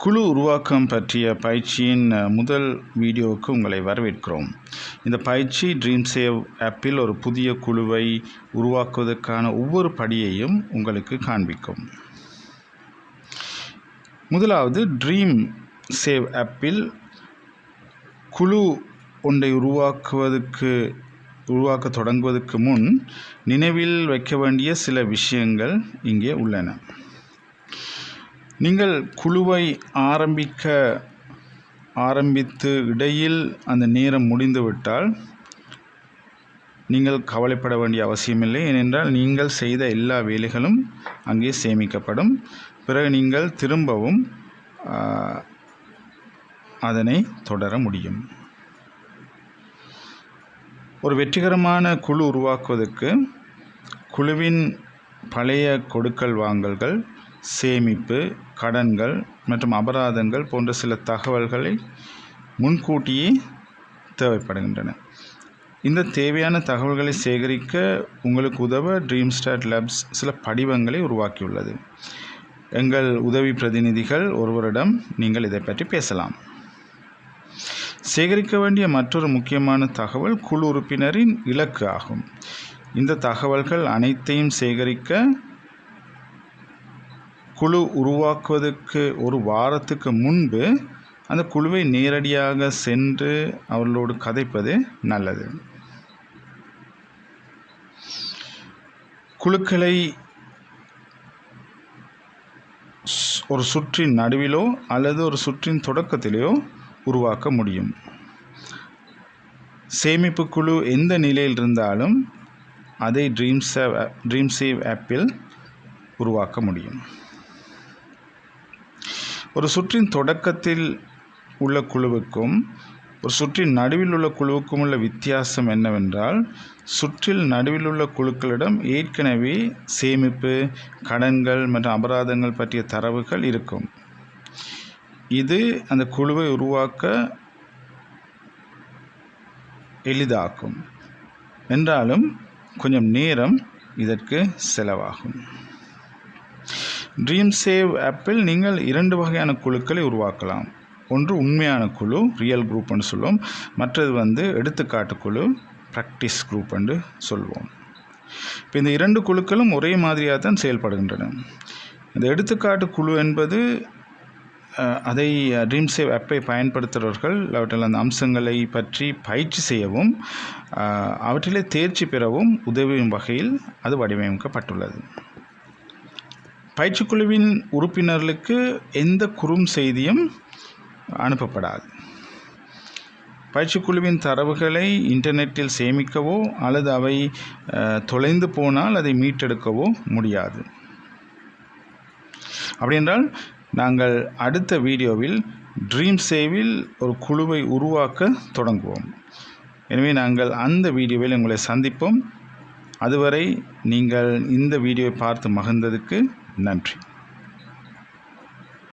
குழு உருவாக்கம் பற்றிய பயிற்சியின் முதல் வீடியோவுக்கு உங்களை வரவேற்கிறோம். இந்த பயிற்சி ட்ரீம் சேவ் ஆப்பில் ஒரு புதிய குழுவை உருவாக்குவதற்கான ஒவ்வொரு படியையும் உங்களுக்கு காண்பிக்கும். முதலாவது, ட்ரீம் சேவ் ஆப்பில் குழு ஒன்றை உருவாக்க தொடங்குவதற்கு முன் நினைவில் வைக்க வேண்டிய சில விஷயங்கள் இங்கே உள்ளன. நீங்கள் குழுவை ஆரம்பித்து இடையில் அந்த நேரம் முடிந்துவிட்டால் நீங்கள் கவலைப்பட வேண்டிய அவசியமில்லை. ஏனென்றால் நீங்கள் செய்த எல்லா வேலைகளும் அங்கே சேமிக்கப்படும். பிறகு நீங்கள் திரும்பவும் அதனை தொடர முடியும். ஒரு வெற்றிகரமான குழு உருவாக்குவதற்கு குழுவின் பழைய கொடுக்கல் வாங்கல்கள், சேமிப்பு, கடன்கள் மற்றும் அபராதங்கள் போன்ற சில தகவல்களை முன்கூட்டியே தேவைப்படுகின்றன. இந்த தேவையான தகவல்களை சேகரிக்க உங்களுக்கு உதவ ட்ரீம் ஸ்டார்ட் லேப்ஸ் சில படிவங்களை உருவாக்கியுள்ளது. எங்கள் உதவி பிரதிநிதிகள் ஒருவரிடம் நீங்கள் இதை பற்றி பேசலாம். சேகரிக்க வேண்டிய மற்றொரு முக்கியமான தகவல் குழு உறுப்பினரின் இலக்கு ஆகும். இந்த தகவல்கள் அனைத்தையும் சேகரிக்க குழு உருவாக்குவதற்கு ஒரு வாரத்துக்கு முன்பு அந்த குழுவை நேரடியாக சென்று அவர்களோடு கதைப்பது நல்லது. குழுக்களை ஒரு சுற்றின் நடுவிலோ அல்லது ஒரு சுற்றின் தொடக்கத்திலேயோ உருவாக்க முடியும். சேமிப்பு குழு எந்த நிலையில் இருந்தாலும் அதை ட்ரீம் சேவ் ஆப்பில் உருவாக்க முடியும். ஒரு சுற்றின் தொடக்கத்தில் உள்ள குழுவுக்கும் ஒரு சுற்றின் நடுவில் உள்ள குழுவுக்கும் உள்ள வித்தியாசம் என்னவென்றால், சுற்றில் நடுவில் உள்ள குழுக்களிடம் ஏற்கனவே சேமிப்பு, கடன்கள் மற்றும் அபராதங்கள் பற்றிய தரவுகள் இருக்கும். இது அந்த குழுவை உருவாக்க எளிதாக்கும். என்றாலும் கொஞ்சம் நேரம் இதற்கு செலவாகும். ட்ரீம் சேவ் ஆப்பில் நீங்கள் 2 வகையான குழுக்களை உருவாக்கலாம். ஒன்று உண்மையான குழு, ரியல் குரூப்னு சொல்லுவோம். மற்றது எடுத்துக்காட்டு குழு, ப்ராக்டிஸ் குரூப்னு சொல்லுவோம். இப்போ இந்த 2 குழுக்களும் ஒரே மாதிரியாக தான் செயல்படுகின்றன. இந்த எடுத்துக்காட்டு குழு என்பது அதை ட்ரீம் சேவ் ஆப்பை பயன்படுத்துகிறவர்கள் அவற்றில் அந்த அம்சங்களை பற்றி பயிற்சி செய்யவும் அவற்றிலே தேர்ச்சி பெறவும் உதவும் வகையில் அது வடிவமைக்கப்பட்டுள்ளது. பயிற்சிக்குழுவின் உறுப்பினர்களுக்கு எந்த குறும் செய்தியும் அனுப்பப்படாது. பயிற்சிக்குழுவின் தரவுகளை இன்டர்நெட்டில் சேமிக்கவோ அல்லது அவை தொலைந்து போனால் அதை மீட்டெடுக்கவோ முடியாது. அப்படி என்றால் நாங்கள் அடுத்த வீடியோவில் ட்ரீம் சேவில் ஒரு குழுவை உருவாக்க தொடங்குவோம். எனவே நாங்கள் அந்த வீடியோவில் உங்களை சந்திப்போம். அதுவரை நீங்கள் இந்த வீடியோவை பார்த்து மகிழ்ந்ததுக்கு நன்றி.